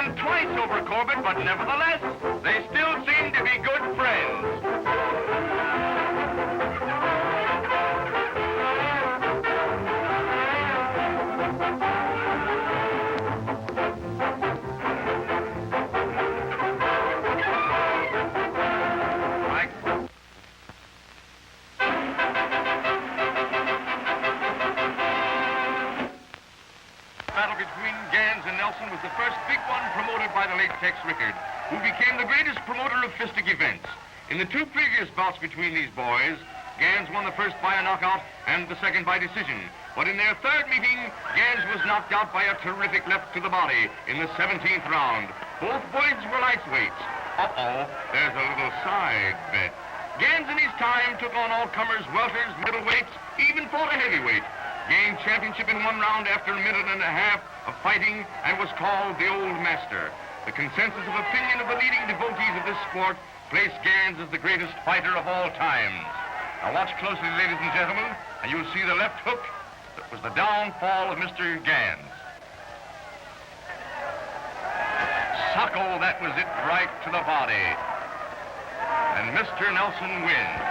won twice over Corbett, but nevertheless, they still seem to be good friends. Was the first big one promoted by the late Tex Rickard, who became the greatest promoter of fistic events. In the two previous bouts between these boys, Gans won the first by a knockout and the second by decision. But in their third meeting, Gans was knocked out by a terrific left to the body in the 17th round. Both boys were lightweights. Uh-oh, there's a little side bet. Gans in his time took on all comers, welters, middleweights, even fought a heavyweight. Gained championship in one round after a minute and a half of fighting and was called the Old Master. The consensus of opinion of the leading devotees of this sport placed Gans as the greatest fighter of all times. Now watch closely, ladies and gentlemen, and you'll see the left hook that was the downfall of Mr. Gans. Suckle, that was it, right to the body. And Mr. Nelson wins.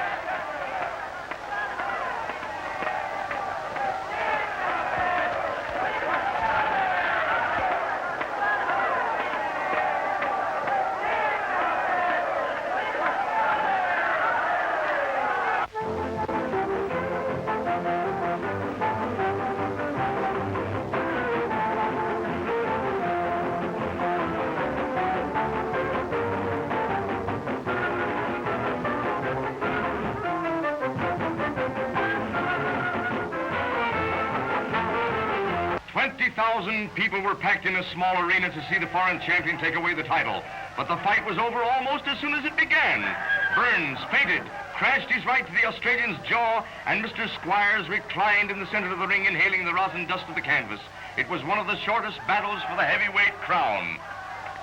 People were packed in a small arena to see the foreign champion take away the title. But the fight was over almost as soon as it began. Burns fainted, crashed his right to the Australian's jaw, and Mr. Squires reclined in the center of the ring, inhaling the rosin dust of the canvas. It was one of the shortest battles for the heavyweight crown.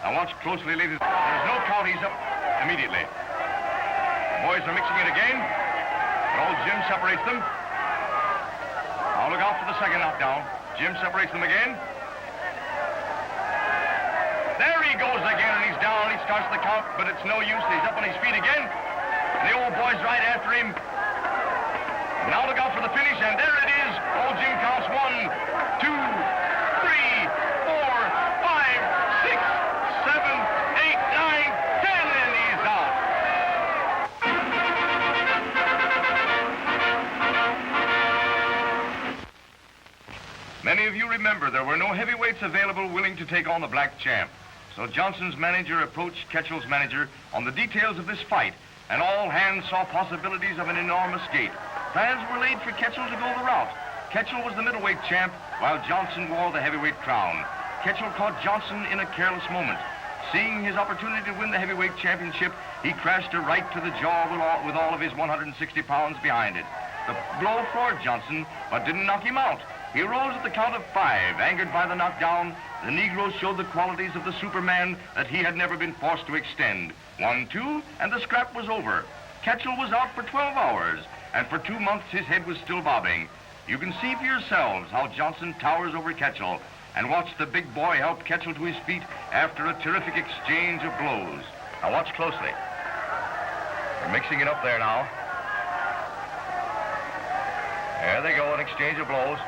Now watch closely, ladies. There's no count. He's up immediately. The boys are mixing it again, but old Jim separates them. Now look out for the second knockdown. Jim separates them again. There he goes again, and he's down. He starts the count, but it's no use. He's up on his feet again. And the old boy's right after him. Now look out for the finish, and there it is. Old Jim counts 1, 2, 3, 4, 5, 6, 7, 8, 9, 10, and he's out. Many of you remember there were no heavyweights available willing to take on the black champ. So Johnson's manager approached Ketchell's manager on the details of this fight, and all hands saw possibilities of an enormous gate. Plans were laid for Ketchell to go the route. Ketchell was the middleweight champ, while Johnson wore the heavyweight crown. Ketchell caught Johnson in a careless moment. Seeing his opportunity to win the heavyweight championship, he crashed a right to the jaw with all of his 160 pounds behind it. The blow floored Johnson, but didn't knock him out. He rose at the count of 5. Angered by the knockdown, the Negro showed the qualities of the Superman that he had never been forced to extend. 1, 2, and the scrap was over. Ketchell was out for 12 hours, and for 2 months his head was still bobbing. You can see for yourselves how Johnson towers over Ketchell, and watch the big boy help Ketchell to his feet after a terrific exchange of blows. Now watch closely. They're mixing it up there now. There they go, an exchange of blows.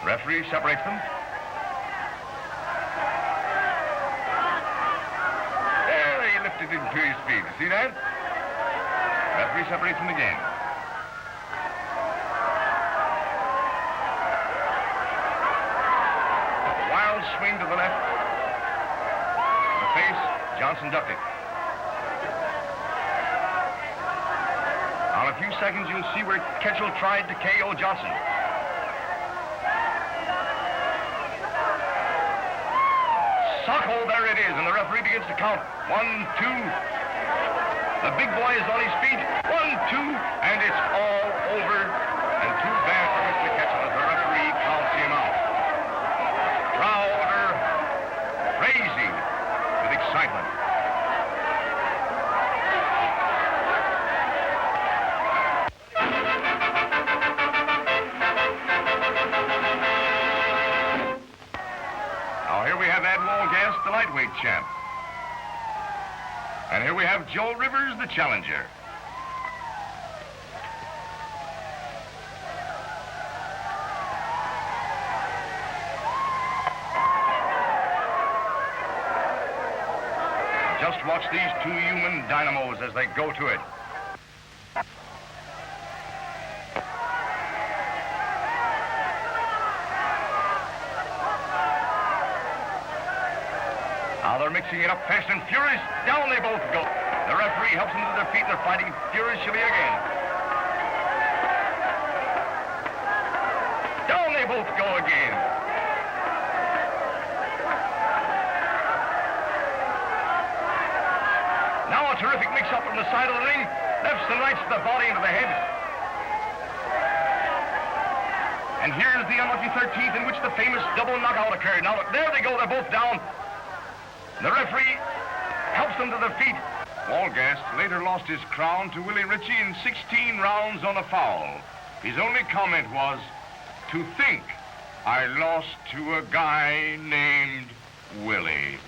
Referee separates them. There, he lifted him to his feet. See that? Referee separates them again. A wild swing to the left. The face, Johnson ducked it. Now, in a few seconds, you'll see where Ketchell tried to KO Johnson. Suckle, there it is, and the referee begins to count. 1, 2. The big boy is on his feet. 1, 2, and it's all over. And too bad for Mr. Ketchell as the referee counts him out. The crowd are crazy with excitement. lightweight champ. And here we have Joe Rivers, the challenger. Just watch these two human dynamos as they go to it. Now they're mixing it up fast and furious. Down they both go. The referee helps them to their feet. They're fighting furiously again. Down they both go again. Now a terrific mix-up from the side of the ring. Lefts and rights to the body and to the head. And here's the unlucky 13th in which the famous double knockout occurred. Now, look, there they go. They're both down. The referee helps them to their feet. Walgast later lost his crown to Willie Ritchie in 16 rounds on a foul. His only comment was, "To think I lost to a guy named Willie."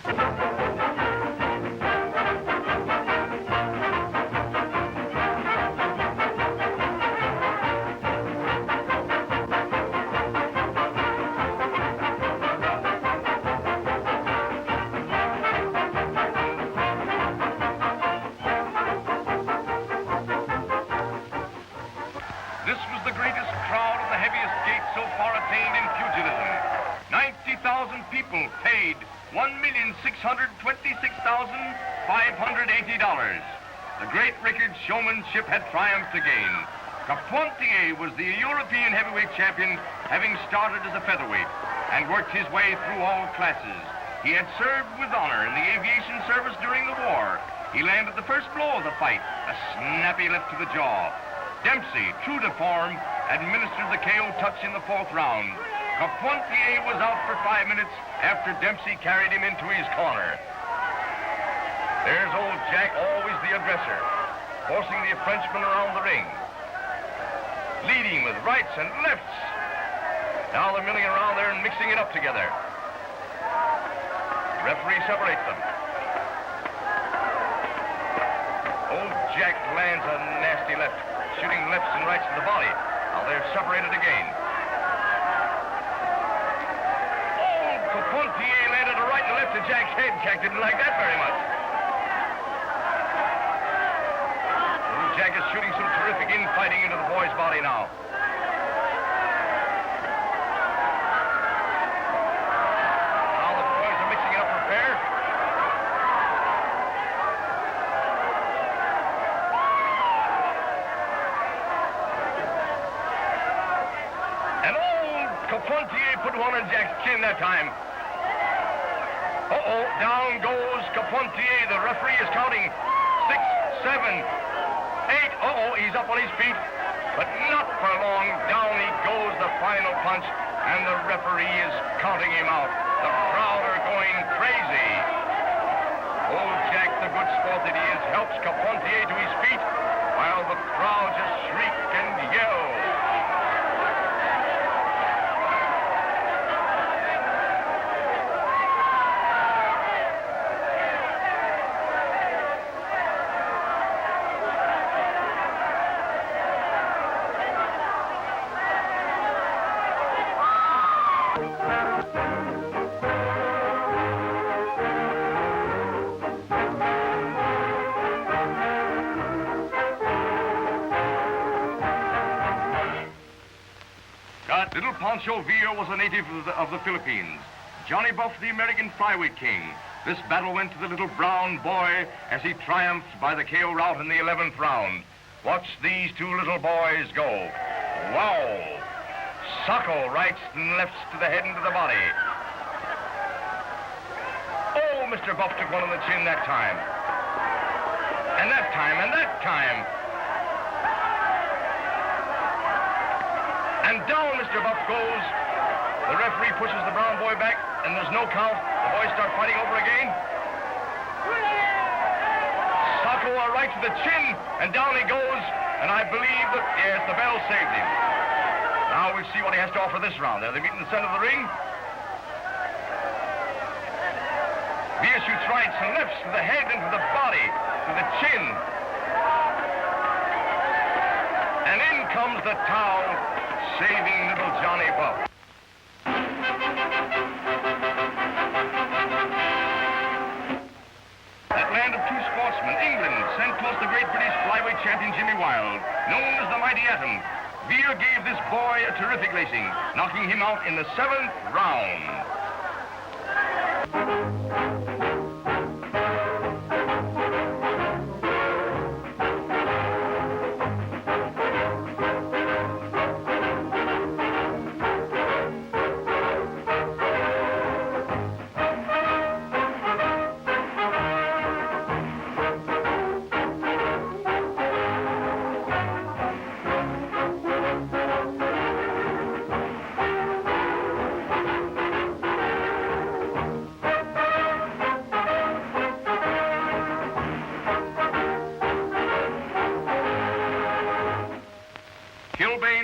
This was the greatest crowd and the heaviest gate so far attained in pugilism. 90,000 people paid $1,626,580. The great Rickard showmanship had triumphed again. Carpentier was the European heavyweight champion, having started as a featherweight and worked his way through all classes. He had served with honor in the aviation service during the war. He landed the first blow of the fight, a snappy left to the jaw. Dempsey, true to form, administered the KO touch in the 4th round. Carpentier was out for 5 minutes after Dempsey carried him into his corner. There's old Jack, always the aggressor, forcing the Frenchman around the ring, leading with rights and lefts. Now they're milling around there and mixing it up together. The referee separates them. Old Jack lands a nasty left, shooting lefts and rights to the body. Now they're separated again. Oh, Carpentier landed a right and left to Jack's head. Jack didn't like that very much. Old Jack is shooting some terrific infighting into the boy's body now. Now the boys are mixing it up for fair. Carpentier put one on Jack's chin that time. Uh-oh, down goes Carpentier. The referee is counting 6, 7, 8. Uh-oh, he's up on his feet, but not for long. Down he goes, the final punch, and the referee is counting him out. The crowd are going crazy. Old Jack, the good sport that he is, helps Carpentier to his feet, while the crowd just shriek and yell. Little Pancho Villa was a native of the Philippines. Johnny Buff, the American flyweight king. This battle went to the little brown boy as he triumphed by the KO route in the 11th round. Watch these two little boys go. Wow! Socko rights and lefts to the head and to the body. Oh, Mr. Buff took one on the chin that time. And that time, and that time. And down Mr. Buff goes. The referee pushes the brown boy back, and there's no count. The boys start fighting over again. Socko a right to the chin, and down he goes. And I believe that, yes, the bell saved him. Now we'll see what he has to offer this round. They're meeting in the center of the ring. shoots rights and lefts to the head and to the body, to the chin. And in comes the towel, saving little Johnny Buff. That land of two sportsmen, England, sent close the great British flyweight champion Jimmy Wilde, known as the Mighty Atom. Veer gave this boy a terrific lacing, knocking him out in the 7th round.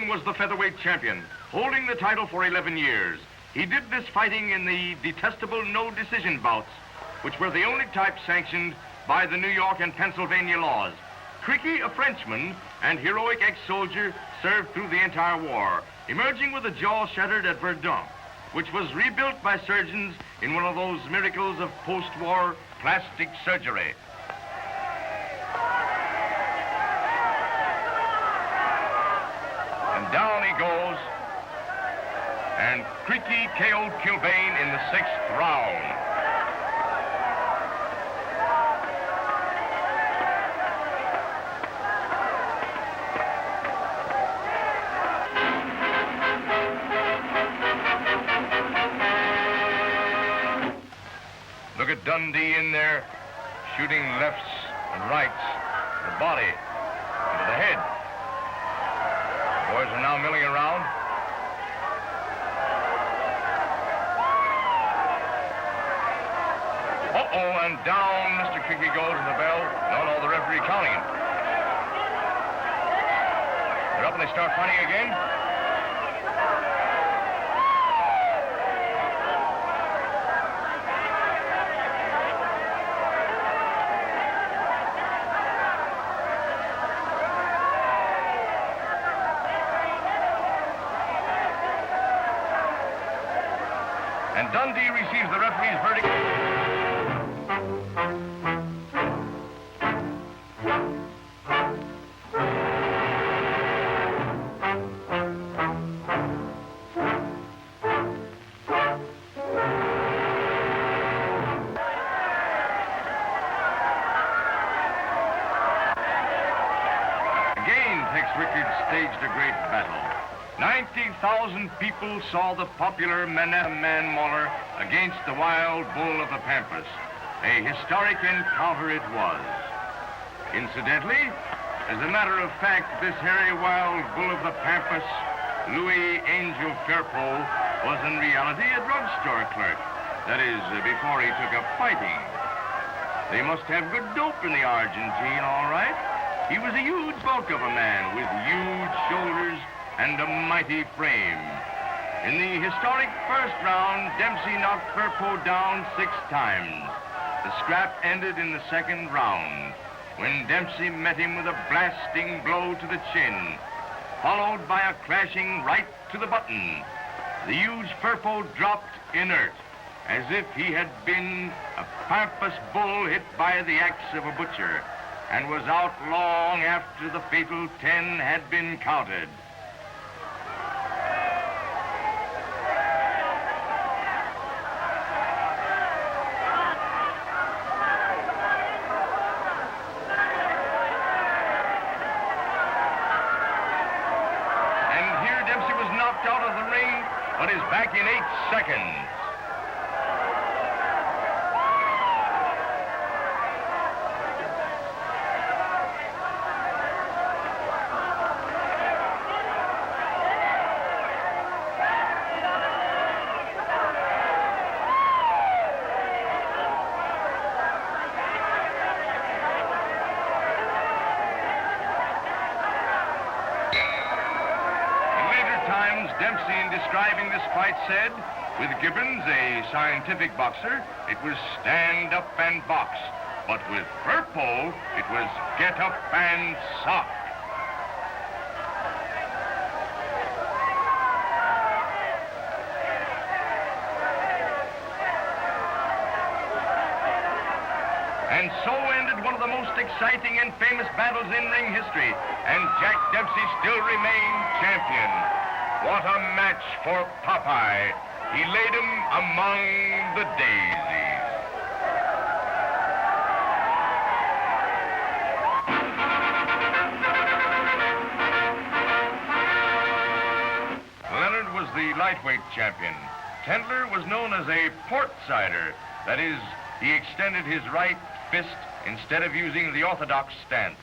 Was the featherweight champion, holding the title for 11 years. He did this fighting in the detestable no-decision bouts, which were the only type sanctioned by the New York and Pennsylvania laws. Cricky, a Frenchman and heroic ex-soldier, served through the entire war, emerging with a jaw shattered at Verdun, which was rebuilt by surgeons in one of those miracles of post-war plastic surgery. Down he goes, and Creaky KO'd Kilbane in the 6th round. Look at Dundee in there, shooting lefts and rights, the body, into the head. Boys are now milling around. Uh-oh, and down Mr. Creaky goes to the bell. No, the referee counting him. They're up and they start fighting again. And Dundee receives the referee's verdict. Again, Tex Richards staged a great battle. 90,000 people saw the popular man mauler against the wild bull of the Pampas. A historic encounter it was. Incidentally, as a matter of fact, this hairy wild bull of the Pampas, Louis Angel Firpo, was in reality a drugstore clerk. That is, before he took up fighting. They must have good dope in the Argentine, all right. He was a huge bulk of a man with huge shoulders and a mighty frame. In the historic 1st round, Dempsey knocked Firpo down 6 times. The scrap ended in the 2nd round, when Dempsey met him with a blasting blow to the chin, followed by a crashing right to the button. The huge Firpo dropped inert, as if he had been a Pampas bull hit by the axe of a butcher, and was out long after the fatal 10 had been counted. Out of the ring, but is back in 8 seconds. Dempsey, in describing this fight, said, With Gibbons, a scientific boxer, it was stand up and box. But with Purple, it was get up and sock. And so ended one of the most exciting and famous battles in ring history. And Jack Dempsey still remained champion. What a match for Popeye. He laid him among the daisies. Leonard was the lightweight champion. Tendler was known as a port sider. That is, he extended his right fist instead of using the orthodox stance.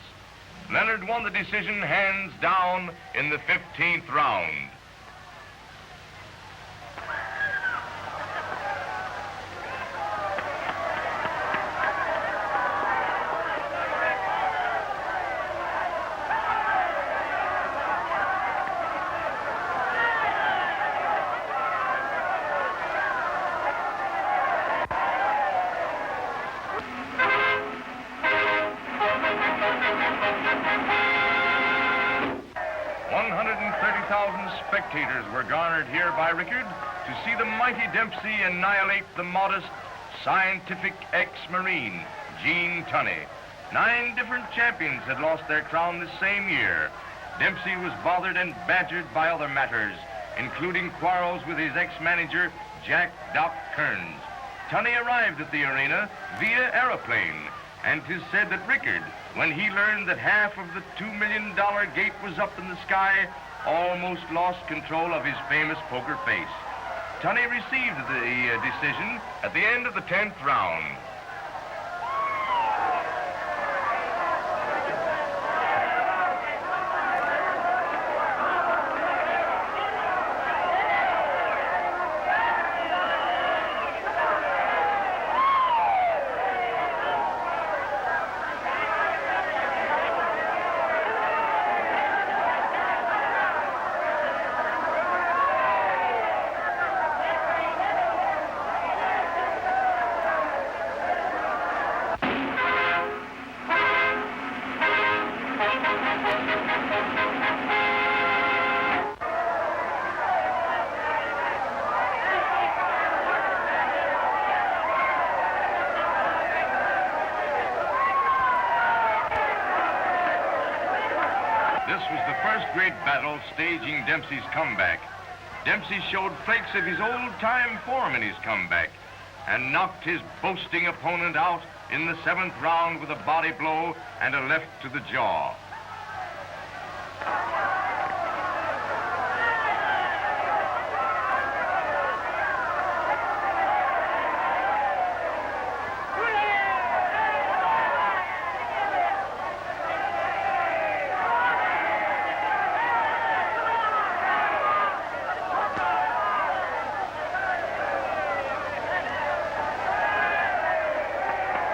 Leonard won the decision hands down in the 15th round. Spectators were garnered here by Rickard to see the mighty Dempsey annihilate the modest, scientific ex-Marine, Gene Tunney. 9 different champions had lost their crown this same year. Dempsey was bothered and badgered by other matters, including quarrels with his ex-manager, Jack Doc Kearns. Tunney arrived at the arena via aeroplane, and 'tis said that Rickard, when he learned that half of the $2 million gate was up in the sky, almost lost control of his famous poker face. Tunney received the decision at the end of the 10th round. This was the first great battle staging Dempsey's comeback. Dempsey showed flakes of his old-time form in his comeback and knocked his boasting opponent out in the 7th round with a body blow and a left to the jaw.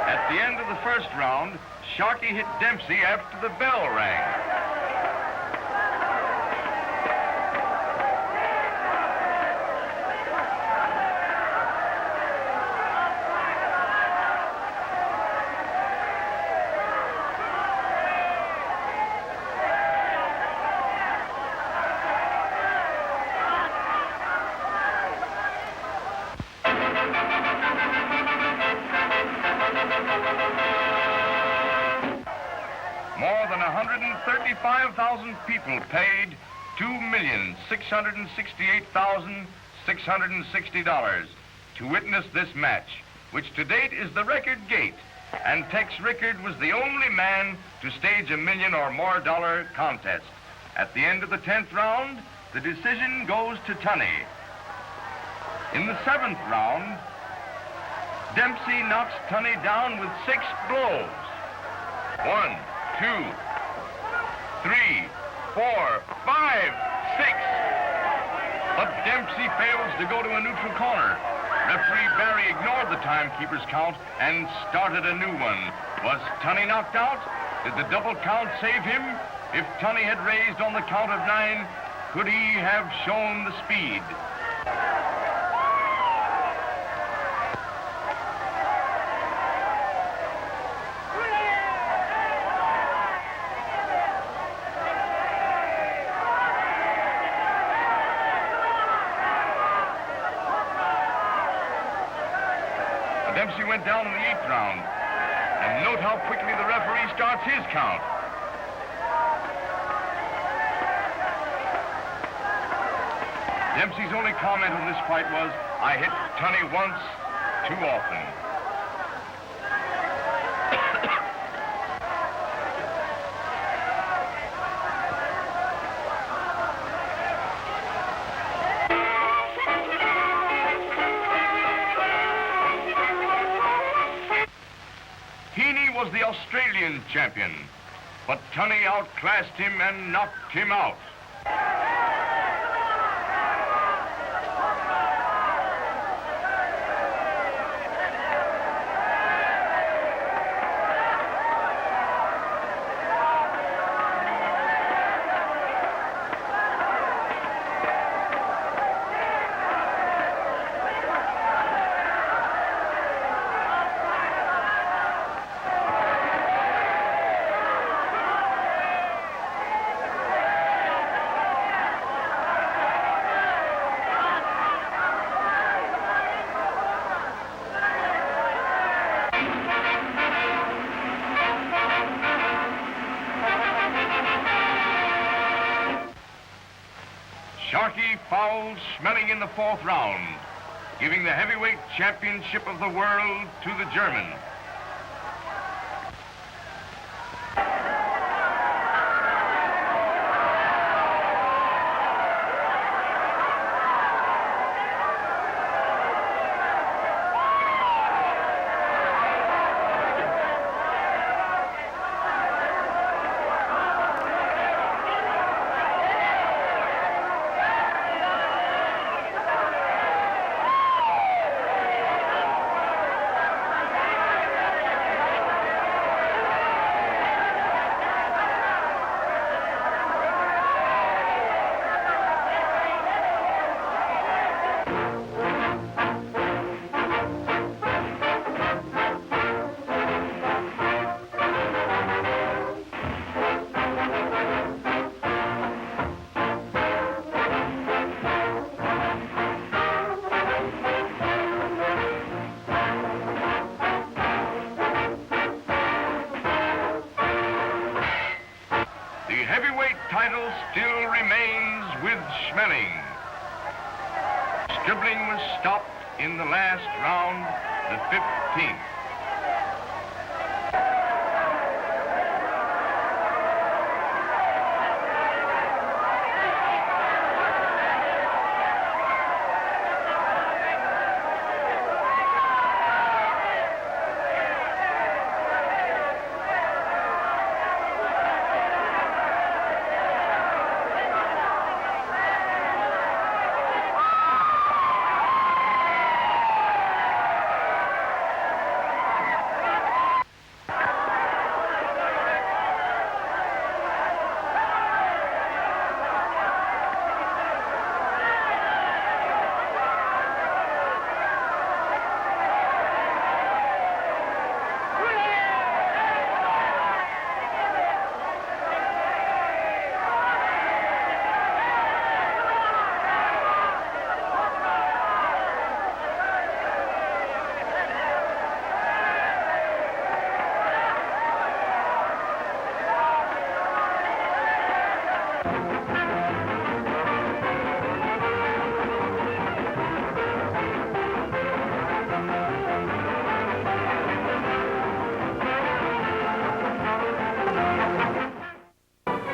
At the end of the 1st round, Sharkey hit Dempsey after the bell rang. More than 135,000 people paid $2,668,660 to witness this match, which to date is the record gate, and Tex Rickard was the only man to stage a $1 million or more contest. At the end of the 10th round, the decision goes to Tunney. In the 7th round, Dempsey knocks Tunney down with 6 blows. 1, 2, 3, 4, 5, 6. But Dempsey fails to go to a neutral corner. Referee Barry ignored the timekeeper's count and started a new one. Was Tunney knocked out? Did the double count save him? If Tunney had raised on the count of 9, could he have shown the speed? Dempsey went down in the 8th round. And note how quickly the referee starts his count. Dempsey's only comment on this fight was, "I hit Tunney once too often." Heaney was the Australian champion, but Tunney outclassed him and knocked him out. Sharkey fouled Schmeling in the 4th round, giving the heavyweight championship of the world to the German. The heavyweight title still remains with Schmeling. Scribbling was stopped in the last round, the 15th.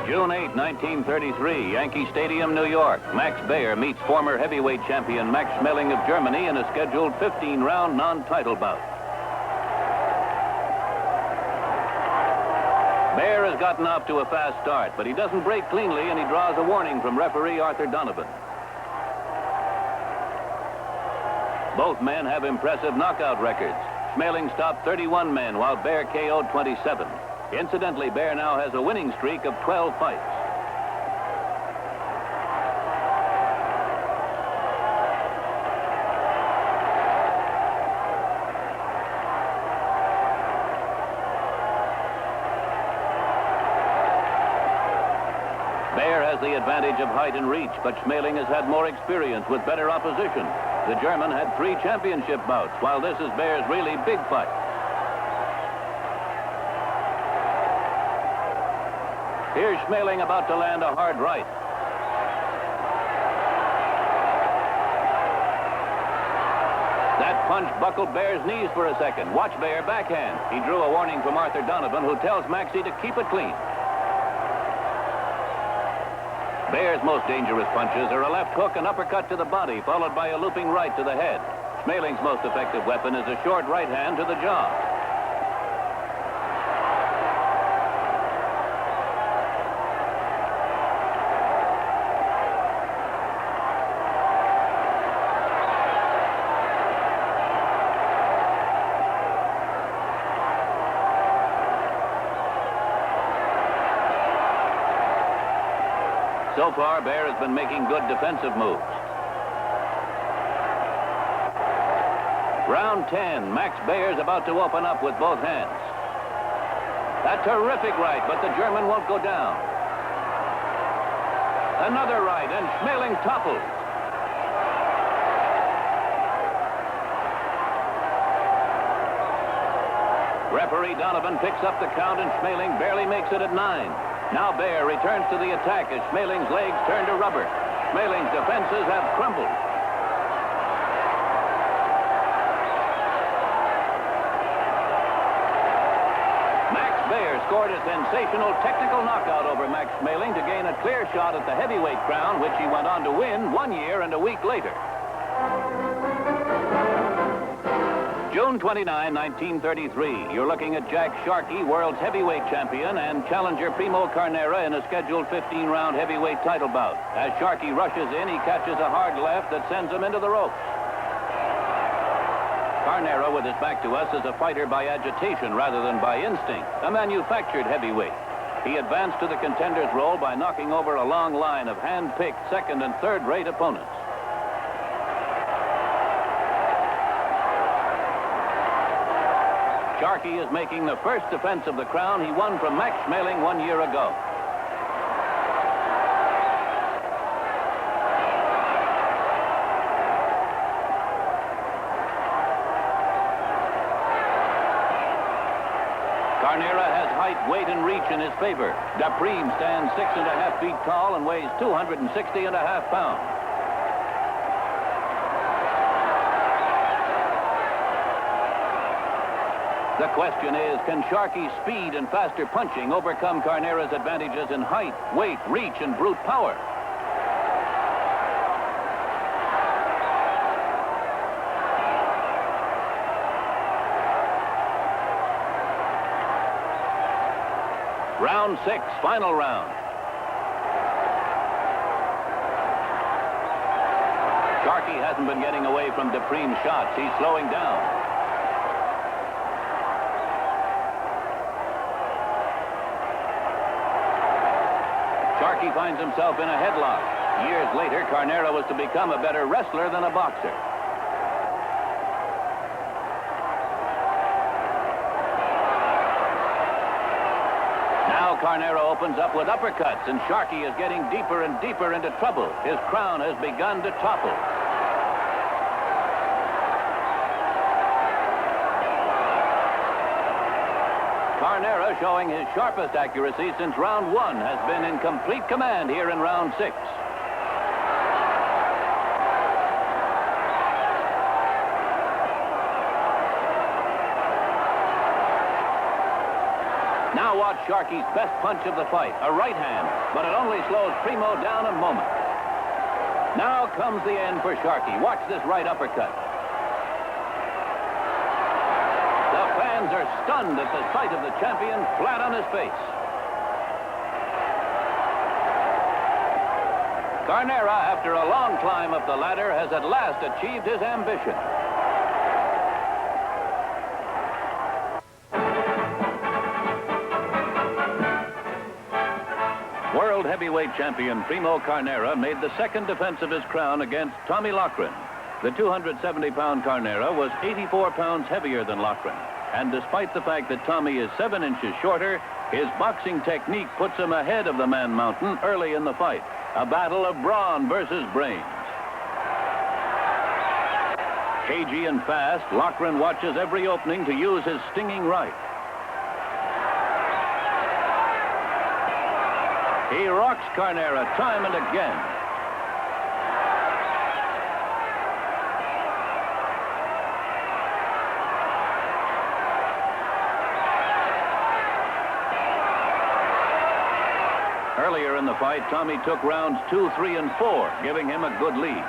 June 8, 1933, Yankee Stadium, New York. Max Baer meets former heavyweight champion Max Schmeling of Germany in a scheduled 15-round non-title bout. Baer has gotten off to a fast start, but he doesn't break cleanly, and he draws a warning from referee Arthur Donovan. Both men have impressive knockout records. Schmeling stopped 31 men, while Baer KO'd 27. Incidentally, Baer now has a winning streak of 12 fights. Baer has the advantage of height and reach, but Schmeling has had more experience with better opposition. The German had 3 championship bouts, while this is Bear's really big fight. Here's Schmeling about to land a hard right. That punch buckled Bear's knees for a second. Watch Bear backhand. He drew a warning from Arthur Donovan, who tells Maxey to keep it clean. Bear's most dangerous punches are a left hook and uppercut to the body, followed by a looping right to the head. Schmeling's most effective weapon is a short right hand to the jaw. So far, Bear has been making good defensive moves. Round 10, Max Bear's about to open up with both hands. A terrific right, but the German won't go down. Another right, and Schmeling toppled. Referee Donovan picks up the count, and Schmeling barely makes it at 9. Now Bear returns to the attack as Schmeling's legs turn to rubber. Schmeling's defenses have crumbled. Max Bear scored a sensational technical knockout over Max Schmeling to gain a clear shot at the heavyweight crown, which he went on to win 1 year and a week later. June 29, 1933. You're looking at Jack Sharkey, world's heavyweight champion, and challenger Primo Carnera in a scheduled 15-round heavyweight title bout. As Sharkey rushes in, he catches a hard left that sends him into the ropes. Carnera, with his back to us, is a fighter by agitation rather than by instinct, a manufactured heavyweight. He advanced to the contender's role by knocking over a long line of hand-picked second- and third-rate opponents. Sharkey is making the first defense of the crown he won from Max Schmeling 1 year ago. Carnera has height, weight, and reach in his favor. Dupreme stands 6.5 feet tall and weighs 260.5 pounds. The question is, can Sharkey's speed and faster punching overcome Carnera's advantages in height, weight, reach, and brute power? Round 6, final round. Sharkey hasn't been getting away from Dupreme's shots. He's slowing down. Sharkey finds himself in a headlock. Years later, Carnera was to become a better wrestler than a boxer. Now Carnera opens up with uppercuts, and Sharkey is getting deeper and deeper into trouble. His crown has begun to topple. Carnera, showing his sharpest accuracy since round 1, has been in complete command here in round 6. Now watch Sharkey's best punch of the fight, a right hand, but it only slows Primo down a moment. Now comes the end for Sharkey. Watch this right uppercut. Fans are stunned at the sight of the champion flat on his face. Carnera, after a long climb up the ladder, has at last achieved his ambition. World heavyweight champion Primo Carnera made the second defense of his crown against Tommy Loughran. The 270-pound Carnera was 84 pounds heavier than Loughran. And despite the fact that Tommy is 7 inches shorter, his boxing technique puts him ahead of the Man Mountain early in the fight. A battle of brawn versus brains. Cagey and fast, Loughran watches every opening to use his stinging right. He rocks Carnera time and again. Earlier in the fight, Tommy took rounds 2, 3, and 4, giving him a good lead.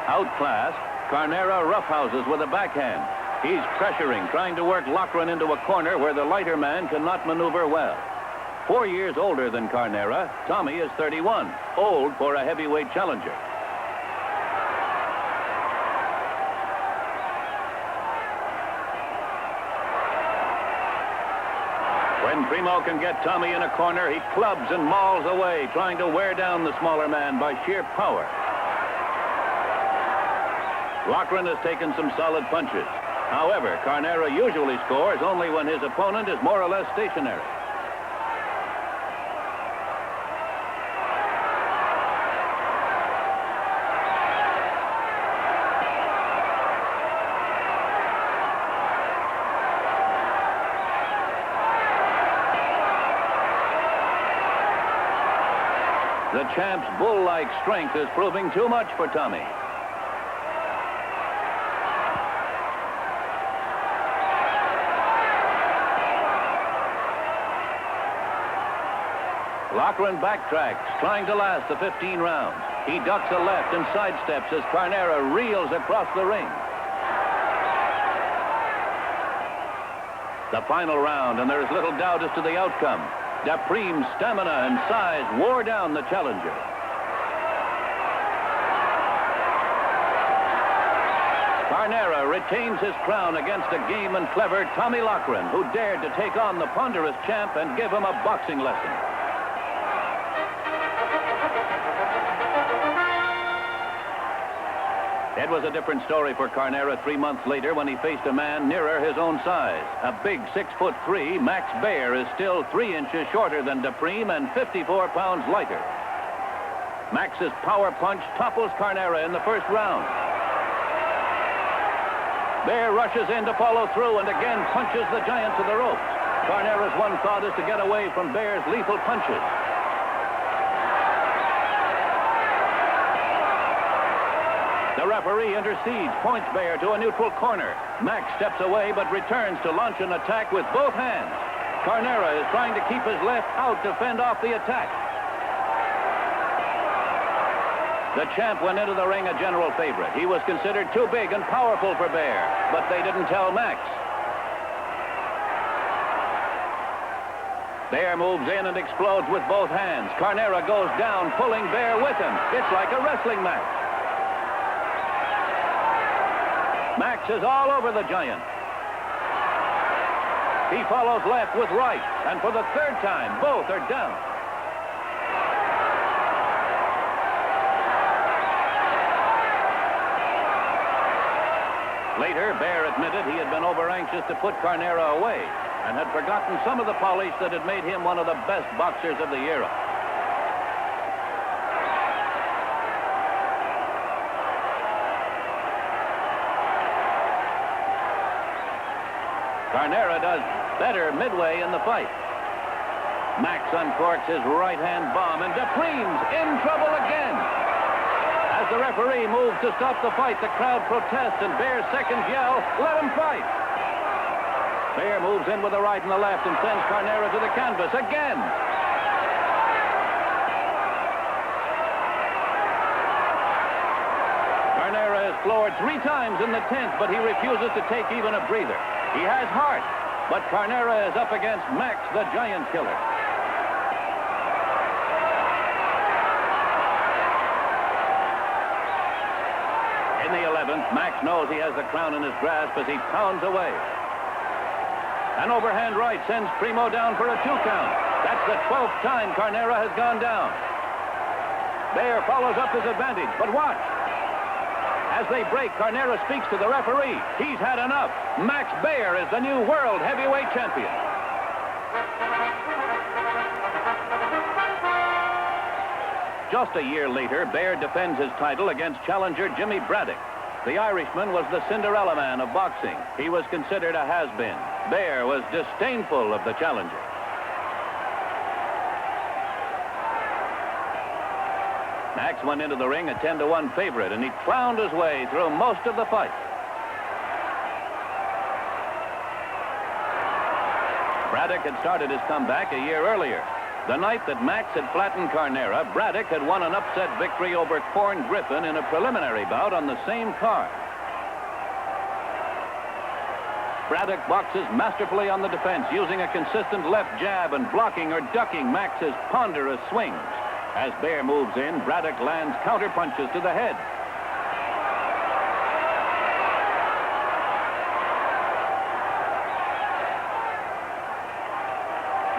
Outclassed, Carnera roughhouses with a backhand. He's pressuring, trying to work Loughran into a corner where the lighter man cannot maneuver well. 4 years older than Carnera, Tommy is 31, old for a heavyweight challenger. When Primo can get Tommy in a corner, he clubs and mauls away, trying to wear down the smaller man by sheer power. Loughran has taken some solid punches. However, Carnera usually scores only when his opponent is more or less stationary. The champ's bull-like strength is proving too much for Tommy. Loughran backtracks, trying to last the 15 rounds. He ducks a left and sidesteps as Carnera reels across the ring. The final round, and there is little doubt as to the outcome. Dapreem's stamina and size wore down the challenger. Carnera retains his crown against a game and clever Tommy Loughran, who dared to take on the ponderous champ and give him a boxing lesson. It was a different story for Carnera 3 months later when he faced a man nearer his own size. A big 6'3", Max Baer is still 3 inches shorter than Dapreem and 54 pounds lighter. Max's power punch topples Carnera in the first round. Baer rushes in to follow through and again punches the giant to the ropes. Carnera's one thought is to get away from Baer's lethal punches. The referee intercedes, points Baer to a neutral corner. Max steps away but returns to launch an attack with both hands. Carnera is trying to keep his left out to fend off the attack. The champ went into the ring a general favorite. He was considered too big and powerful for Baer, but they didn't tell Max. Baer moves in and explodes with both hands. Carnera goes down, pulling Baer with him. It's like a wrestling match. Max is all over the giant. He follows left with right, and for the third time, both are down. Later, Baer admitted he had been over-anxious to put Carnera away and had forgotten some of the polish that had made him one of the best boxers of the era. Carnera does better midway in the fight. Max uncorks his right-hand bomb, and Dapreem's in trouble again. As the referee moves to stop the fight, the crowd protests, and Baer's seconds yell, "Let him fight!" Baer moves in with the right and the left and sends Carnera to the canvas again. Carnera is floored 3 times in the 10th, but he refuses to take even a breather. He has heart, but Carnera is up against Max, the giant killer. In the 11th, Max knows he has the crown in his grasp as he pounds away. An overhand right sends Primo down for a 2 count. That's the 12th time Carnera has gone down. Baer follows up his advantage, but watch. As they break, Carnera speaks to the referee. He's had enough. Max Baer is the new world heavyweight champion. just a year later, Bear defends his title against challenger Jimmy Braddock. The Irishman was the Cinderella man of boxing. He was considered a has-been. Bear was disdainful of the challenger. Max went into the ring a 10-1 favorite, and he clowned his way through most of the fight. Braddock had started his comeback a year earlier. The night that Max had flattened Carnera, Braddock had won an upset victory over Corn Griffin in a preliminary bout on the same card. Braddock boxes masterfully on the defense, using a consistent left jab and blocking or ducking Max's ponderous swings. As Bear moves in, Braddock lands counter punches to the head.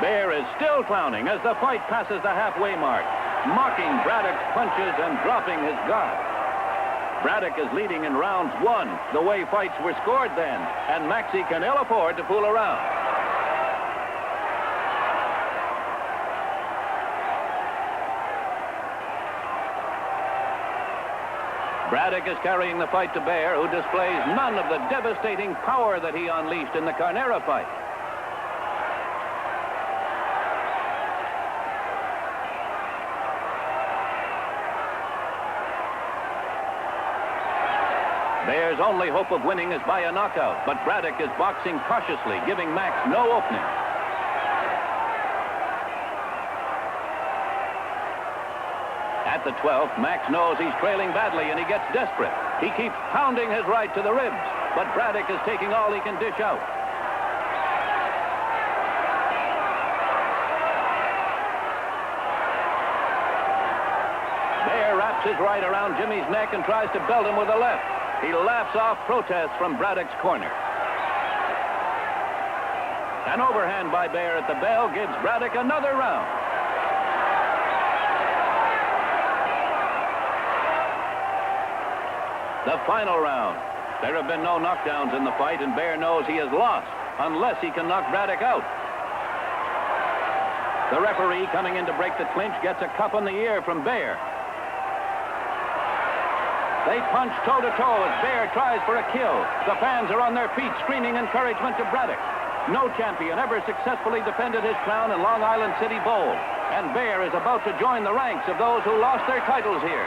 Bear is still clowning as the fight passes the halfway mark, mocking Braddock's punches and dropping his guard. Braddock is leading in rounds 1, the way fights were scored then, and Maxie can ill afford to fool around. Braddock is carrying the fight to Bear, who displays none of the devastating power that he unleashed in the Carnera fight. Bear's only hope of winning is by a knockout, but Braddock is boxing cautiously, giving Max no opening. At the 12th, Max knows he's trailing badly, and he gets desperate. He keeps pounding his right to the ribs, but Braddock is taking all he can dish out. Bear wraps his right around Jimmy's neck and tries to belt him with a left. He laughs off protests from Braddock's corner. An overhand by Bear at the bell gives Braddock another round. The final round. There have been no knockdowns in the fight, and Bear knows he has lost unless he can knock Braddock out. The referee, coming in to break the clinch, gets a cup on the ear from Bear. They punch toe-to-toe as Bear tries for a kill. The fans are on their feet, screaming encouragement to Braddock. No champion ever successfully defended his crown in Long Island City Bowl, and Bear is about to join the ranks of those who lost their titles here.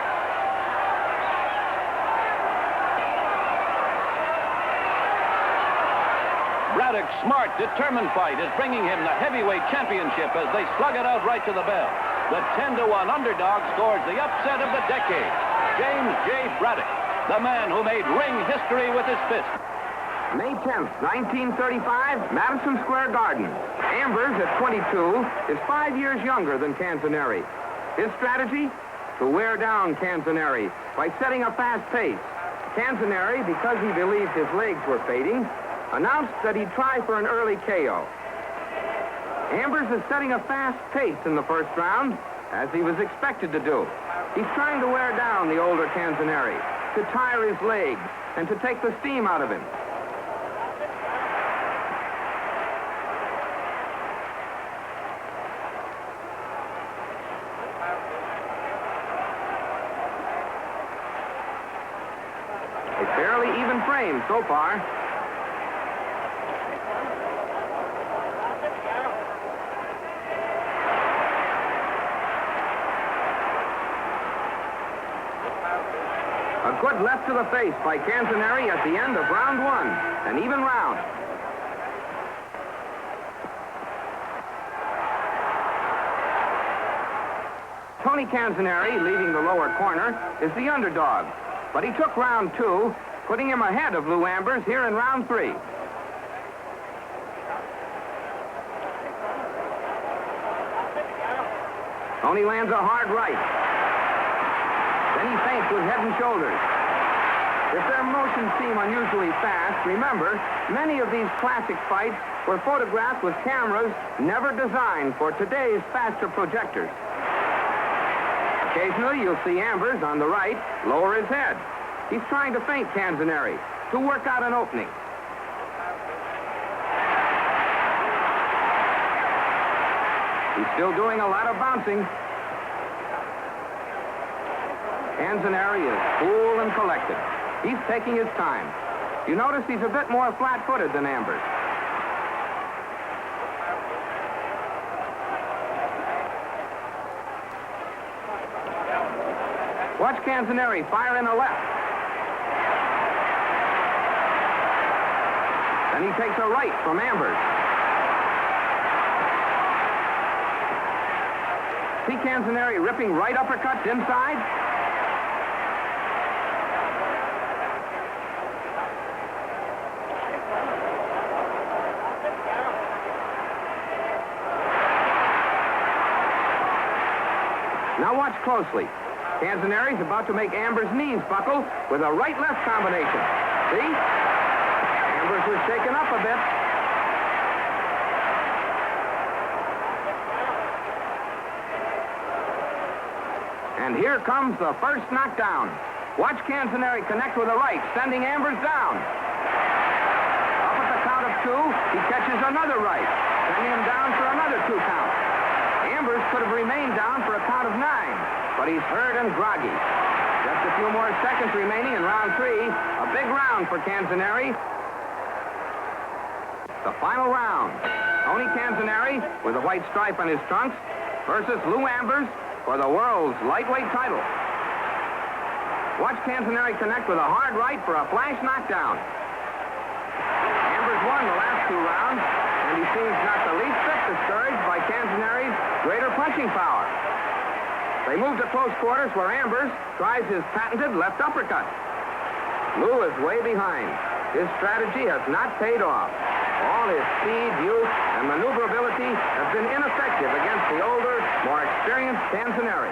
Braddock's smart, determined fight is bringing him the heavyweight championship as they slug it out right to the bell. The 10-1 underdog scores the upset of the decade. James J. Braddock, the man who made ring history with his fist. May 10th, 1935, Madison Square Garden. Ambers, at 22, is 5 years younger than Canzoneri. His strategy? To wear down Canzoneri by setting a fast pace. Canzoneri, because he believed his legs were fading, announced that he'd try for an early KO. Ambers is setting a fast pace in the first round, as he was expected to do. He's trying to wear down the older Canzoneri, to tire his legs, and to take the steam out of him. A fairly even frame so far. A good left to the face by Canzoneri at the end of round 1. An even round. Tony Canzoneri, leaving the lower corner, is the underdog. But he took round 2, putting him ahead of Lou Ambers here in round 3. Tony lands a hard right. Then he feints with head and shoulders. If their motions seem unusually fast, remember, many of these classic fights were photographed with cameras never designed for today's faster projectors. Occasionally, you'll see Ambers on the right lower his head. He's trying to feint Canzoneri to work out an opening. He's still doing a lot of bouncing. Canzoneri is cool and collected. He's taking his time. You notice he's a bit more flat-footed than Ambers. Watch Canzoneri fire in a left. Then he takes a right from Ambers. See Canzoneri ripping right uppercuts inside? Now watch closely. Canzoneri's about to make Ambers' knees buckle with a right-left combination. See? Ambers was shaken up a bit. And here comes the first knockdown. Watch Canzoneri connect with a right, sending Ambers down. Up at the count of 2, he catches another right, sending him down for another 2 count. Ambers could have remained down for a count of 9, but he's hurt and groggy. Just a few more seconds remaining in round 3. A big round for Canzoneri. The final round. Tony Canzoneri, with a white stripe on his trunks, versus Lou Ambers for the world's lightweight title. Watch Canzoneri connect with a hard right for a flash knockdown. Ambers won the last 2 rounds, and he seems not the least bit discouraged by Canzoneri's greater punching power. They move to close quarters where Ambers tries his patented left uppercut. Lou is way behind. His strategy has not paid off. All his speed, youth, and maneuverability have been ineffective against the older, more experienced Canzoneri.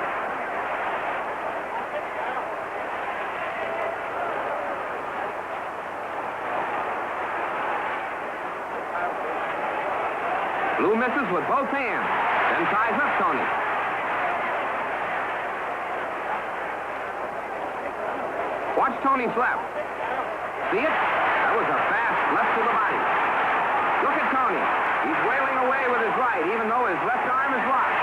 Lou misses with both hands, then ties up Tony. Watch Tony's left. See it? That was a fast left to the body. Look at Tony. He's wailing away with his right, even though his left arm is locked.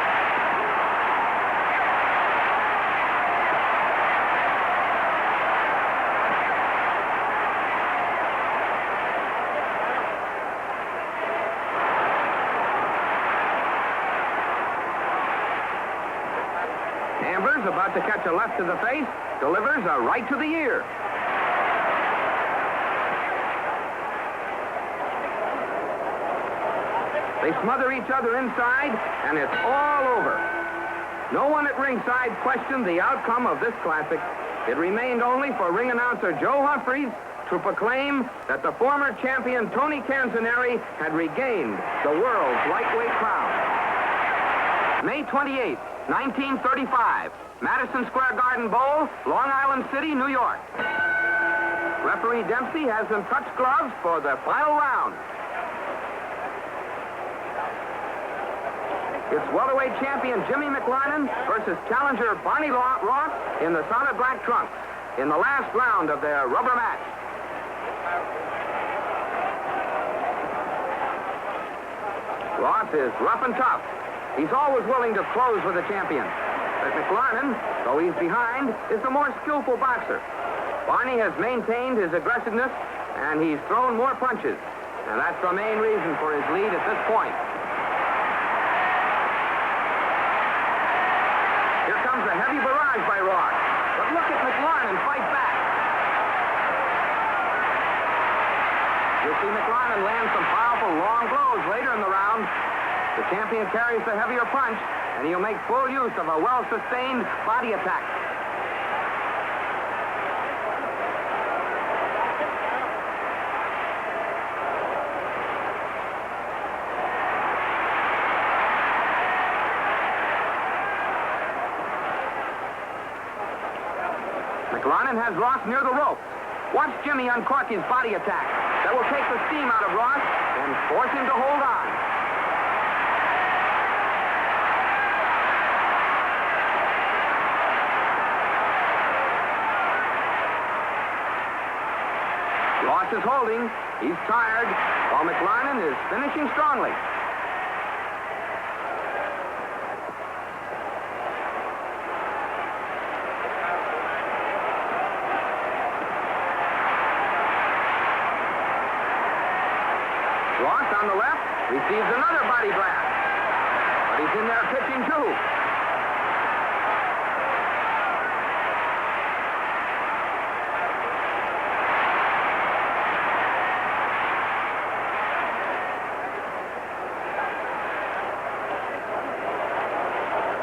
Ambers, about to catch a left to the face, delivers a right to the ear. They smother each other inside, and it's all over. No one at ringside questioned the outcome of this classic. It remained only for ring announcer Joe Humphreys to proclaim that the former champion Tony Canzoneri had regained the world's lightweight crown. May 28, 1935, Madison Square Garden Bowl, Long Island City, New York. Referee Dempsey has them touch gloves for the final round. It's welterweight champion Jimmy McLarnin versus challenger Barney Ross in the solid black trunks in the last round of their rubber match. Ross is rough and tough. He's always willing to close with the champion. But McLarnin, though he's behind, is the more skillful boxer. Barney has maintained his aggressiveness, and he's thrown more punches. And that's the main reason for his lead at this point. Here comes a heavy barrage by Ross. But look at McLarnin fight back. You'll see McLarnin land some powerful long blows later in the round. The champion carries the heavier punch, and he'll make full use of a well-sustained body attack. McLarnin has Ross near the ropes. Watch Jimmy uncork his body attack. That will take the steam out of Ross and force him to hold on. Ross is holding. He's tired, while McLarnin is finishing strongly. on the left, receives another body blast. But he's in there pitching, too.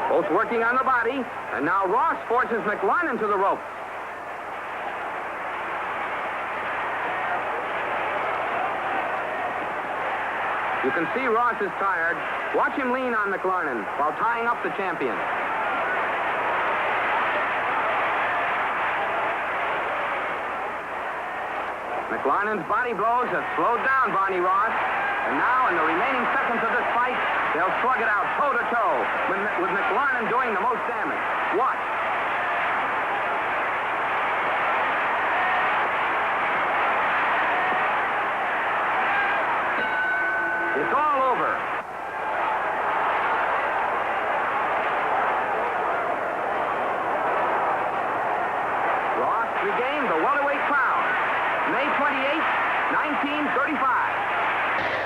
Both working on the body, and now Ross forces McLaren to the rope. You can see Ross is tired. Watch him lean on McLaren while tying up the champion. McLaren's body blows have slowed down Barney Ross. And now, in the remaining seconds of this fight, they'll slug it out toe-to-toe with McLaren doing the most damage. Watch. It's all over. Ross regained the welterweight crown. May 28, 1935.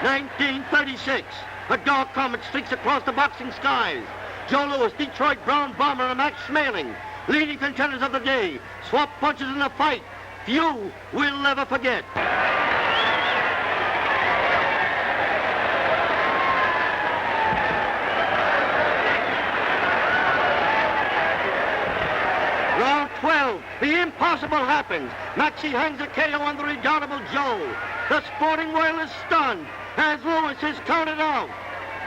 1936. A dog comet streaks across the boxing skies. Joe Louis, Detroit Brown Bomber, and Max Schmeling, leading contenders of the day, swap punches in a fight few will ever forget. Round 12, the impossible happens. Maxie hangs a KO on the redoubtable Joe. The sporting world is stunned as Louis is counted out.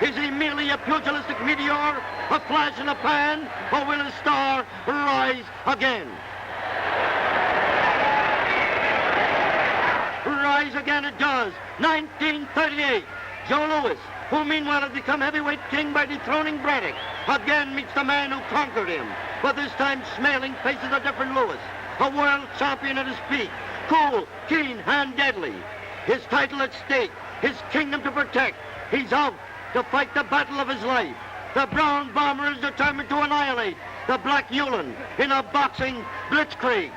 Is he merely a pugilistic meteor, a flash in a pan, or will his star rise again? Rise again it does. 1938. Joe Louis, who meanwhile has become heavyweight king by dethroning Braddock, again meets the man who conquered him. But this time Schmeling faces a different Louis, a world champion at his peak, cool, keen, and deadly. His title at stake, his kingdom to protect. He's out to fight the battle of his life. The Brown Bomber is determined to annihilate the Black Ulan in a boxing blitzkrieg.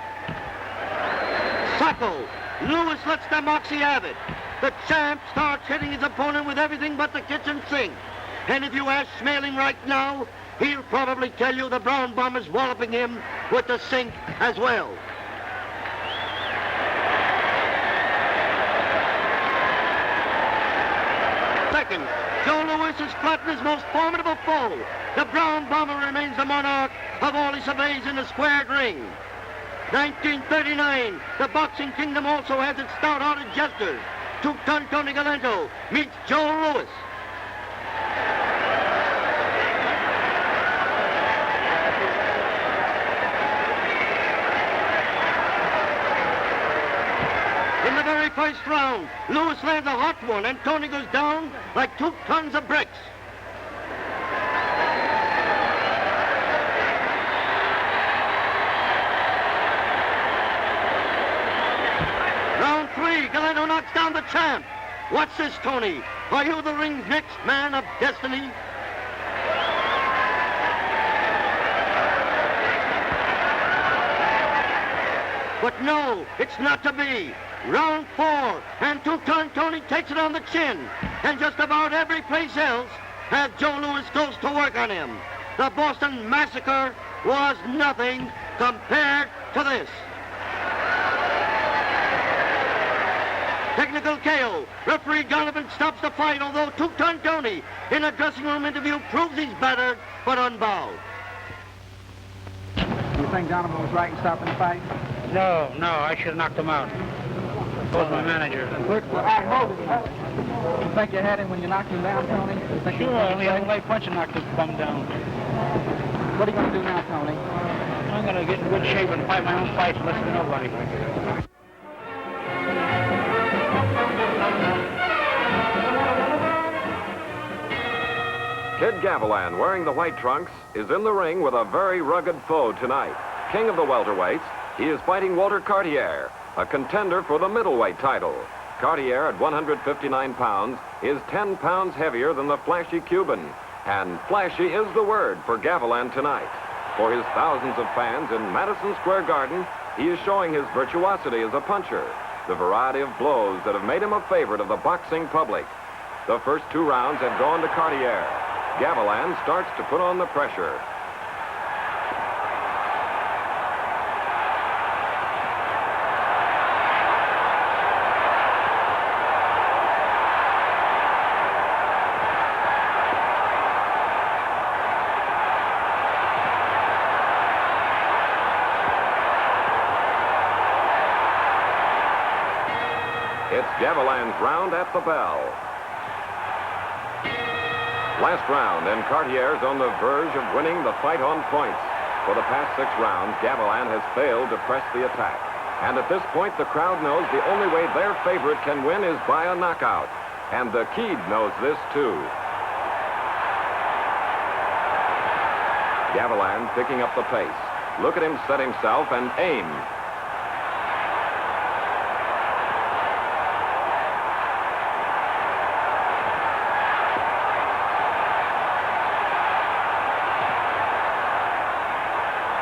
Sacco. Louis lets the Moxie have it. The champ starts hitting his opponent with everything but the kitchen sink. And if you ask Schmeling right now, he'll probably tell you the Brown Bomber's walloping him with the sink as well. Second, Joe Louis has flattened his most formidable foe. The Brown Bomber remains the monarch of all he surveys in the squared ring. 1939, the boxing kingdom also has its stout-hearted jesters. Two-ton Tony Galento meets Joe Louis. In the very first round, Louis lands a hot one, and Tony goes down like 2 tons of bricks. Round 3, Galento knocks down the champ. What's this, Tony? Are you the ring's next man of destiny? But no, it's not to be. Round 4, and Two-Ton Tony takes it on the chin. And just about every place else, as Joe Louis goes to work on him. The Boston Massacre was nothing compared to this. Technical KO. Referee Donovan stops the fight, although Two-Ton Tony, in a dressing room interview, proves he's battered but unbowed. You think Donovan was right in stopping the fight? No, I should have knocked him out. So was my manager. You think you had him when you knocked him down, Tony? Sure, only a light punch and knocked his bum down. What are you going to do now, Tony? I'm going to get in good shape and fight my own fights and listen to nobody. Kid Gavilan, wearing the white trunks, is in the ring with a very rugged foe tonight. King of the welterweights, he is fighting Walter Cartier, a contender for the middleweight title. Cartier, at 159 pounds, is 10 pounds heavier than the flashy Cuban. And flashy is the word for Gavilan tonight. For his thousands of fans in Madison Square Garden, he is showing his virtuosity as a puncher, the variety of blows that have made him a favorite of the boxing public. The first 2 rounds have gone to Cartier. Gavilan starts to put on the pressure. It's Gavilan's round at the bell. Last round, and Cartier's on the verge of winning the fight on points. For the past 6 rounds, Gavilan has failed to press the attack. And at this point, the crowd knows the only way their favorite can win is by a knockout. And the Kid knows this, too. Gavilan picking up the pace. Look at him set himself and aim.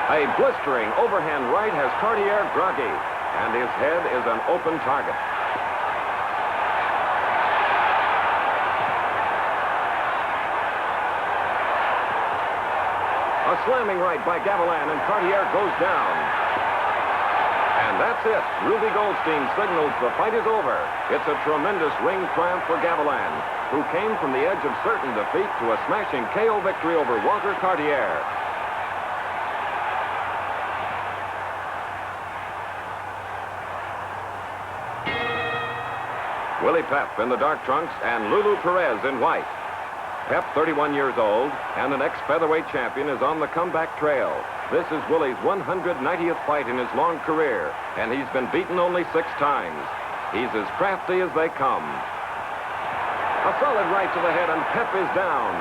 A blistering overhand right has Cartier groggy, and his head is an open target. A slamming right by Gavilan, and Cartier goes down. And that's it. Ruby Goldstein signals the fight is over. It's a tremendous ring triumph for Gavilan, who came from the edge of certain defeat to a smashing KO victory over Walter Cartier. Willie Pep in the dark trunks and Lulu Perez in white. Pep, 31 years old, and an ex-featherweight champion, is on the comeback trail. This is Willie's 190th fight in his long career, and he's been beaten only 6 times. He's as crafty as they come. A solid right to the head, and Pep is down.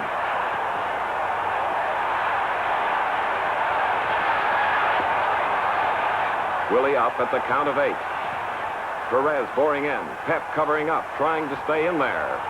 Willie up at the count of 8. Perez boring in. Pep covering up, trying to stay in there.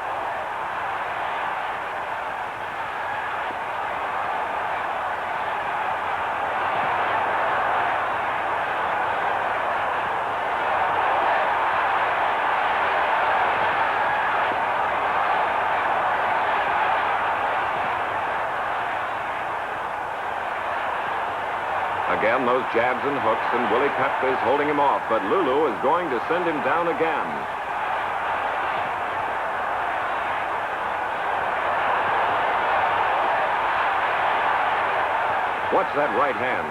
Again, those jabs and hooks, and Willie Pep is holding him off, but Lulu is going to send him down again. Watch that right hand.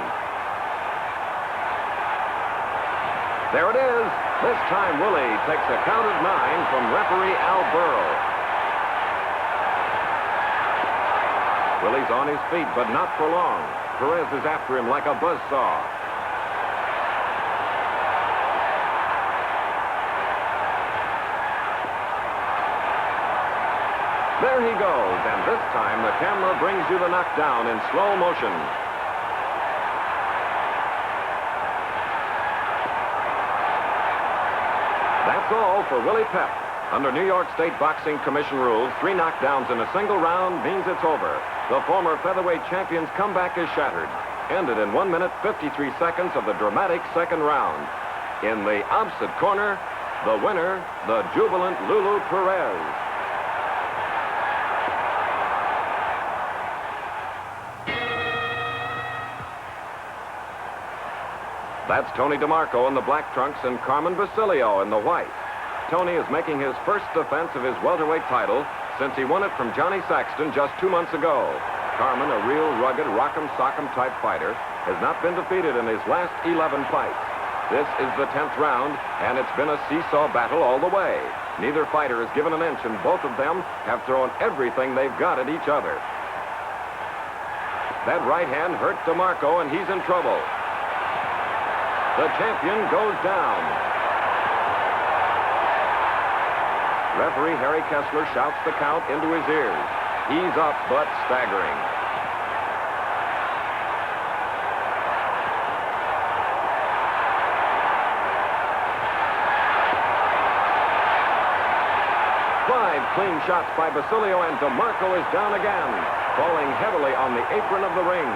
There it is. This time Willie takes a count of 9 from referee Al Burrow. Willie's on his feet, but not for long. Perez is after him like a buzzsaw. There he goes, and this time the camera brings you the knockdown in slow motion. That's all for Willie Pep. Under New York State Boxing Commission rules, 3 knockdowns in a single round means it's over. The former featherweight champion's comeback is shattered. Ended in 1 minute, 53 seconds of the dramatic second round. In the opposite corner, the winner, the jubilant Lulu Perez. That's Tony DeMarco in the black trunks and Carmen Basilio in the white. Tony is making his first defense of his welterweight title since he won it from Johnny Saxton just 2 months ago. Carmen, a real rugged rock'em sock'em type fighter, has not been defeated in his last 11 fights. This is the 10th round, and it's been a seesaw battle all the way. Neither fighter has given an inch, and both of them have thrown everything they've got at each other. That right hand hurt DeMarco, and he's in trouble. The champion goes down. Referee Harry Kessler shouts the count into his ears. He's up, but staggering. Five clean shots by Basilio, and DeMarco is down again, falling heavily on the apron of the ring.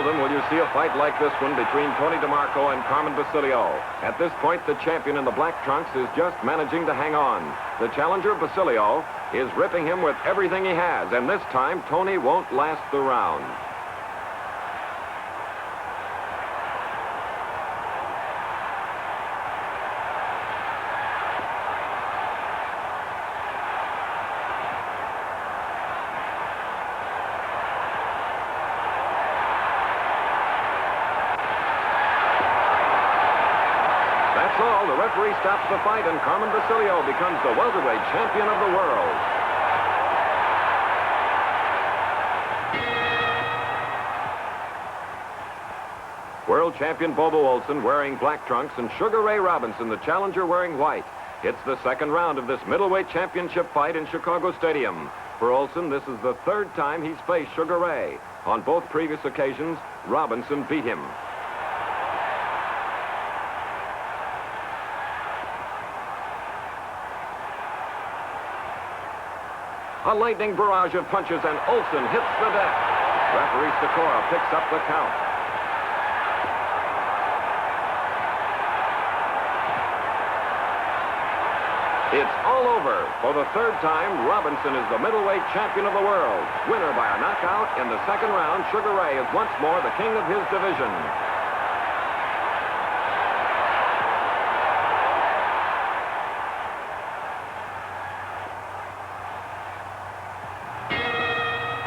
seldom will you see a fight like this one between Tony DeMarco and Carmen Basilio. At this point, the champion in the black trunks is just managing to hang on. The challenger, Basilio, is ripping him with everything he has, and this time, Tony won't last the round. That's all. The referee stops the fight, and Carmen Basilio becomes the welterweight champion of the world. World champion Bobo Olson wearing black trunks and Sugar Ray Robinson, the challenger, wearing white. It's the second round of this middleweight championship fight in Chicago Stadium. For Olson, this is the third time he's faced Sugar Ray. On both previous occasions, Robinson beat him. A lightning barrage of punches, and Olson hits the deck. Referee Sikora picks up the count. It's all over. For the third time, Robinson is the middleweight champion of the world. Winner by a knockout in the second round, Sugar Ray is once more the king of his division.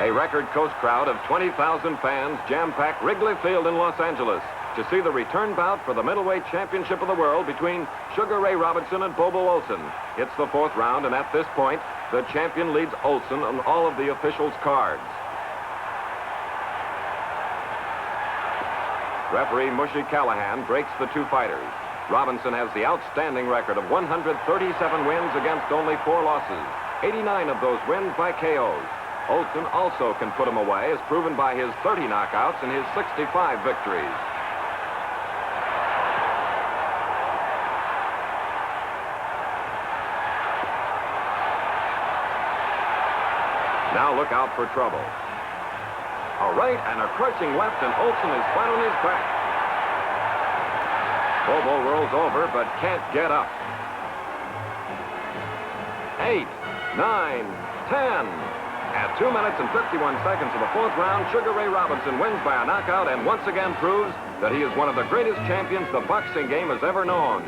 A record Coast crowd of 20,000 fans jam-packed Wrigley Field in Los Angeles to see the return bout for the middleweight championship of the world between Sugar Ray Robinson and Bobo Olson. It's the fourth round, and at this point, the champion leads Olson on all of the officials' cards. Referee Mushy Callahan breaks the two fighters. Robinson has the outstanding record of 137 wins against only 4 losses, 89 of those wins by KOs. Olson also can put him away, as proven by his 30 knockouts and his 65 victories. Now look out for trouble. A right and a crushing left, and Olson is flat on his back. Bobo rolls over, but can't get up. 8, 9, 10. At 2 minutes and 51 seconds of the fourth round, Sugar Ray Robinson wins by a knockout and once again proves that he is one of the greatest champions the boxing game has ever known.